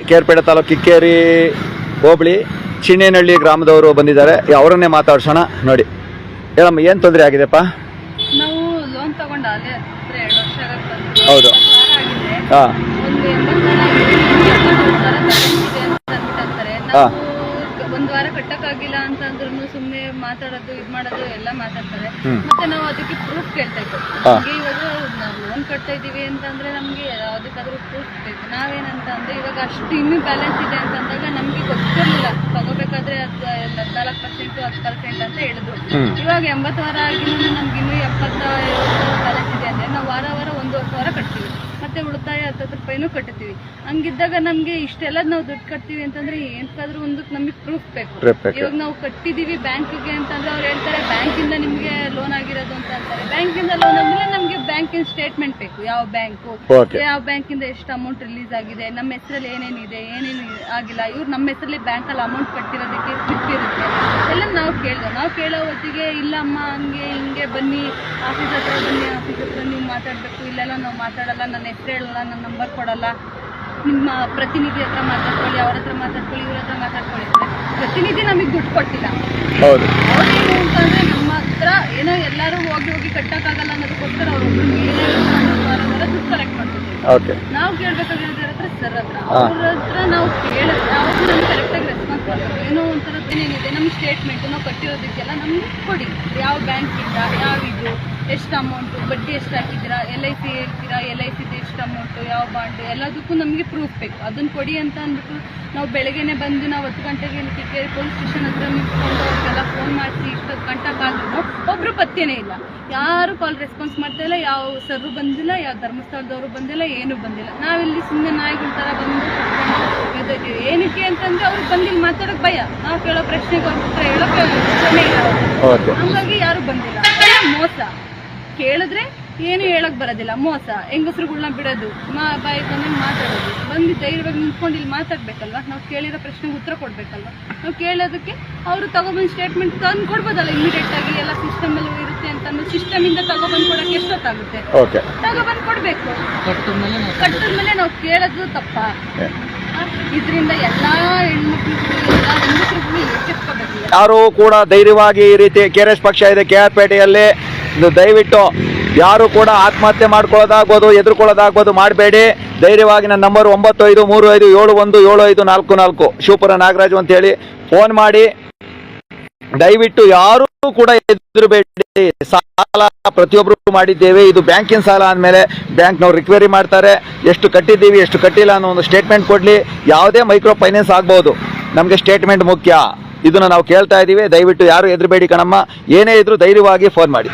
ಕೇರ್ಪೇಟೆ ತಾಲೂಕು ಕಿಕ್ಕೇರಿ ಹೋಬಳಿ ಚಿನ್ನೇನಹಳ್ಳಿ ಗ್ರಾಮದವರು ಬಂದಿದ್ದಾರೆ. ಅವರನ್ನೇ ಮಾತಾಡ್ಸೋಣ. ನೋಡಿ ಹೇಳಮ್ಮ, ಏನು ತೊಂದರೆ ಆಗಿದೆಪ್ಪ? ನಾವು ಲೋನ್ ತಗೊಂಡು ಅಲ್ಲೇ 2 ವರ್ಷ ಆಗುತ್ತೆ. ಹೌದು. ಹಾಂ ಒಂದು 80,000 ಒಂದು ವಾರ ಕಟ್ಟಕ್ಕಾಗಿಲ್ಲ ಅಂತಂದ್ರೂ ಸುಮ್ಮನೆ ಮಾತಾಡೋದು ಇದು ಮಾಡೋದು ಎಲ್ಲ ಮಾತಾಡ್ತಾರೆ. ಮತ್ತೆ ನಾವು ಅದಕ್ಕೆ ಪ್ರೂಫ್ ಕೇಳ್ತಾ ಇದ್ದೀವಿ. ನಮಗೆ ಇವಾಗ ನಾವು ಲೋನ್ ಕಟ್ತಾ ಇದೀವಿ ಅಂತಂದ್ರೆ ನಮ್ಗೆ ಯಾವುದಕ್ಕಾದ್ರೂ ಪ್ರೂಫ್ ಬೇಕು. ನಾವೇನಂತ ಅಂದ್ರೆ ಇವಾಗ ಅಷ್ಟು ಇನ್ನೂ ಬ್ಯಾಲೆನ್ಸ್ ಇದೆ ಅಂತಂದಾಗ ನಮ್ಗೆ ಗೊತ್ತಿರಲಿಲ್ಲ. ತಗೋಬೇಕಾದ್ರೆ 14% 10% ಅಂತ ಹೇಳಿದ್ರು. ಇವಾಗ 80 ವಾರ ಆಗಿನೂ ನಮ್ಗೆ ಇನ್ನೂ 70 ಬ್ಯಾಲೆನ್ಸ್ ಇದೆ ಅಂದ್ರೆ ನಾವು ವಾರ 1,500 ಕಟ್ತೀವಿ. ಮತ್ತೆ ಉಳಿತಾಯ 10 ರೂಪಾಯಿನೂ ಕಟ್ತೀವಿ. ಹಂಗಿದ್ದಾಗ ನಮ್ಗೆ ಇಷ್ಟೆಲ್ಲ ನಾವು ದುಡ್ಡು ಕಟ್ತೀವಿ ಅಂತಂದ್ರೆ ಎಂತಾದ್ರೂ ಒಂದಕ್ಕೆ ನಮಗೆ ಪ್ರೂಫ್ ಬೇಕು. ಇವಾಗ ನಾವು ಕಟ್ಟಿದೀವಿ ಬ್ಯಾಂಕಿಗೆ ಅಂತಂದ್ರೆ ಅವ್ರು ಹೇಳ್ತಾರೆ ಬ್ಯಾಂಕಿಂದ ನಿಮ್ಗೆ ಲೋನ್ ಆಗಿರೋದು ಅಂತ ಅಂತಾರೆ. ಬ್ಯಾಂಕಿಂದ ಲೋನ್ ಆದ್ಮೇಲೆ ನಮ್ಗೆ ಬ್ಯಾಂಕಿನ ಸ್ಟೇಟ್ಮೆಂಟ್ ಬೇಕು. ಯಾವ ಬ್ಯಾಂಕು, ಯಾವ ಬ್ಯಾಂಕಿಂದ ಎಷ್ಟು ಅಮೌಂಟ್ ರಿಲೀಸ್ ಆಗಿದೆ, ನಮ್ಮ ಹೆಸರಲ್ಲಿ ಏನೇನಿದೆ, ಏನೇನು ಆಗಿಲ್ಲ, ಇವ್ರು ನಮ್ಮ ಹೆಸರಲ್ಲಿ ಬ್ಯಾಂಕಲ್ಲಿ ಅಮೌಂಟ್ ಕಟ್ಟಿರೋದಕ್ಕೆ ಸ್ಲಿಪ್ ಇರುತ್ತೆ ಎಲ್ಲ ನಾವು ಕೇಳೋ ಹೊತ್ತಿಗೆ ಇಲ್ಲ ಅಮ್ಮ ಹಂಗೆ ಹಿಂಗೆ ಬನ್ನಿ ಆಫೀಸ್ ಹತ್ರ ಬನ್ನಿ, ಆಫೀಸ್ ಹತ್ರ ನೀವು ಮಾತಾಡಬೇಕು, ಇಲ್ಲೆಲ್ಲ ನಾವು ಮಾತಾಡಲ್ಲ, ನನ್ನ ಹೆಸರು ಹೇಳಲ್ಲ, ನನ್ನ ನಂಬರ್ ಕೊಡಲ್ಲ, ನಿಮ್ಮ ಪ್ರತಿನಿಧಿ ಹತ್ರ ಮಾತಾಡ್ಕೊಳ್ಳಿ, ಅವ್ರ ಹತ್ರ ಮಾತಾಡ್ಕೊಳ್ಳಿ, ಇವ್ರ ಹತ್ರ ಮಾತಾಡ್ಕೊಳ್ಳಿ. ಪ್ರತಿನಿಧಿ ನಮಗೆ ದುಡ್ಡು ಕೊಟ್ಟಿಲ್ಲ. ಅವ್ರೇನು ಅಂತಂದ್ರೆ ನಮ್ಮ ಹತ್ರ ಏನೋ ಎಲ್ಲರೂ ಹೋಗಿ ಕಟ್ಟಕ್ಕಾಗಲ್ಲ ಅನ್ನೋದಕ್ಕೋಸ್ಕರ ಅವ್ರೊಬ್ರು ದುಡ್ಡು ಕಲೆಕ್ಟ್ ಮಾಡ್ತಿದ್ದೀವಿ. ನಾವು ಕೇಳ್ಬೇಕಾಗಿರೋದ್ರ ಹತ್ರ ಸರ್ ಹತ್ರ, ಅವ್ರ ಹತ್ರ ನಾವು ಕೇಳಿದ್ರೆ ಅವ್ರು ನಮ್ಗೆ ಕರೆಕ್ಟಾಗಿ ರೆಸ್ಪಾನ್ಸ್ ಮಾಡ್ತಾರೆ. ಏನೋ ಒಂಥರ ಏನೇನಿದೆ ನಮ್ಮ ಸ್ಟೇಟ್ಮೆಂಟ್ ನಾವು ಕಟ್ಟಿರೋದಕ್ಕೆಲ್ಲ ನಮ್ಗೆ ಕೊಡಿ. ಯಾವ ಬ್ಯಾಂಕಿಂದ, ಯಾವ ಇದು, ಎಷ್ಟು ಅಮೌಂಟು, ಬಡ್ಡಿ ಎಷ್ಟು ಹಾಕಿದ್ದೀರಾ, LIC ಹೇಳ್ತೀರಾ, LIC ಎಷ್ಟು ಅಮೌಂಟು, ಯಾವ ಬಾಂಡು, ಎಲ್ಲದಕ್ಕೂ ನಮಗೆ ಪ್ರೂಫ್ ಬೇಕು. ಅದನ್ನು ಕೊಡಿ ಅಂತ ಅಂದ್ಬಿಟ್ಟು ನಾವು ಬೆಳಗ್ಗೆನೆ ಬಂದು ನಾವು 10 ಗಂಟೆಗೆ ಕಿಕ್ಕೇರಿ ಪೊಲೀಸ್ ಸ್ಟೇಷನ್ ಹತ್ರ ನಿಂತ್ಕೊಂಡು ಅವ್ರಿಗೆಲ್ಲ ಫೋನ್ ಮಾಡಿಸಿ ಇಷ್ಟೊತ್ತು ಗಂಟೆಗಾದ್ರೂ ಒಬ್ಬರು ಪತ್ತೇನೇ ಇಲ್ಲ. ಯಾರು ಕಾಲ್ ರೆಸ್ಪಾನ್ಸ್ ಮಾಡ್ತಾ ಇಲ್ಲ. ಯಾವ ಸರ್ರು ಬಂದಿಲ್ಲ, ಯಾವ ಧರ್ಮಸ್ಥಳದವರು ಬಂದಿಲ್ಲ, ಏನೂ ಬಂದಿಲ್ಲ. ನಾವಿಲ್ಲಿ ಸುಮ್ಮನೆ ನಾಯಿಗಳ ಥರ ಬಂದು ಕಟ್ಕೊಂಡು ಏನಕ್ಕೆ ಅಂತಂದ್ರೆ ಅವ್ರಿಗೆ ಬಂದಿಲ್ಲ ಮಾತಾಡೋಕೆ ಭಯ. ನಾವು ಕೇಳೋ ಪ್ರಶ್ನೆಗೆ ಅವ್ರ ಹತ್ರ ಹೇಳೋಕೆ ಇಷ್ಟನೇ ಇಲ್ಲ. ಹಂಗಾಗಿ ಯಾರು ಬಂದಿಲ್ಲ. ಮೋಸ ಕೇಳಿದ್ರೆ ಏನು ಹೇಳಕ್ ಬರೋದಿಲ್ಲ. ಮೋಸ, ಹೆಂಗಸ್ರುಗಳ್ನ ಬಿಡೋದು, ಬಾಯಿ ಬಂದು ಮಾತಾಡೋದು. ಬಂದು ಧೈರ್ಯವಾಗಿ ನಿಂತ್ಕೊಂಡು ಇಲ್ಲಿ ಮಾತಾಡ್ಬೇಕಲ್ವಾ? ನಾವು ಕೇಳಿರೋ ಪ್ರಶ್ನೆಗೆ ಉತ್ತರ ಕೊಡ್ಬೇಕಲ್ವಾ? ನಾವು ಕೇಳೋದಕ್ಕೆ ಅವರು ತಗೊಬಂದು ಸ್ಟೇಟ್ಮೆಂಟ್ ತಂದು ಕೊಡ್ಬೋದಲ್ಲ ಇಮಿಡಿಯೇಟ್ ಆಗಿ. ಎಲ್ಲ ಸಿಸ್ಟಮ್ ಅಲ್ಲಿ ಇರುತ್ತೆ ಅಂತ ಸಿಸ್ಟಮ್ ಇಂದ ತಗೊಬಂದು ಕೊಡಕ್ಕೆ ಎಷ್ಟೊತ್ತಾಗುತ್ತೆ? ತಗೊಬಂದು ಕೊಡ್ಬೇಕು. ಕಟ್ಟಿದ್ಮೇಲೆ ನಾವು ಕೇಳೋದು ತಪ್ಪ. ಇದರಿಂದ ಎಲ್ಲಾ ಹೆಣ್ಮಕ್ಳಿಗೂ ಎಲ್ಲ ಹೆಂಗಸ್ರಿಗೂ ಎಚ್ಚೆತ್ಕೋಬೇಕು. ಯಾರು ಕೂಡ ಧೈರ್ಯವಾಗಿ ಈ ರೀತಿ KRS ಪಕ್ಷ ಇದೆ KRಪೇಟೆಯಲ್ಲಿ, ದಯವಿಟ್ಟು ಯಾರು ಕೂಡ ಆತ್ಮಹತ್ಯೆ ಮಾಡ್ಕೊಳ್ಳೋದಾಗ್ಬೋದು, ಎದುರ್ಕೊಳ್ಳೋದಾಗ್ಬೋದು ಮಾಡಬೇಡಿ. ಧೈರ್ಯವಾಗಿ ನನ್ನ ನಂಬರ್ 9535717544 ಶಿವಪುರ ನಾಗರಾಜು ಅಂತ ಹೇಳಿ ಫೋನ್ ಮಾಡಿ. ದಯವಿಟ್ಟು ಯಾರೂ ಕೂಡ ಎದುರಬೇಡಿ. ಸಾಲ ಪ್ರತಿಯೊಬ್ಬರು ಮಾಡಿದ್ದೇವೆ. ಇದು ಬ್ಯಾಂಕಿನ ಸಾಲ ಅಂದಮೇಲೆ ಬ್ಯಾಂಕ್ನವ್ರು ರಿಕ್ವೈರಿ ಮಾಡ್ತಾರೆ. ಎಷ್ಟು ಕಟ್ಟಿದ್ದೀವಿ, ಎಷ್ಟು ಕಟ್ಟಿಲ್ಲ ಅನ್ನೋ ಒಂದು ಸ್ಟೇಟ್ಮೆಂಟ್ ಕೊಡಲಿ. ಯಾವುದೇ ಮೈಕ್ರೋ ಫೈನಾನ್ಸ್ ಆಗ್ಬೋದು, ನಮಗೆ ಸ್ಟೇಟ್ಮೆಂಟ್ ಮುಖ್ಯ. ಇದನ್ನು ನಾವು ಕೇಳ್ತಾ ಇದ್ದೀವಿ. ದಯವಿಟ್ಟು ಯಾರು ಎದುರಬೇಡಿ ಕಣಮ್ಮ. ಏನೇ ಇದ್ರೂ ಧೈರ್ಯವಾಗಿ ಫೋನ್ ಮಾಡಿ.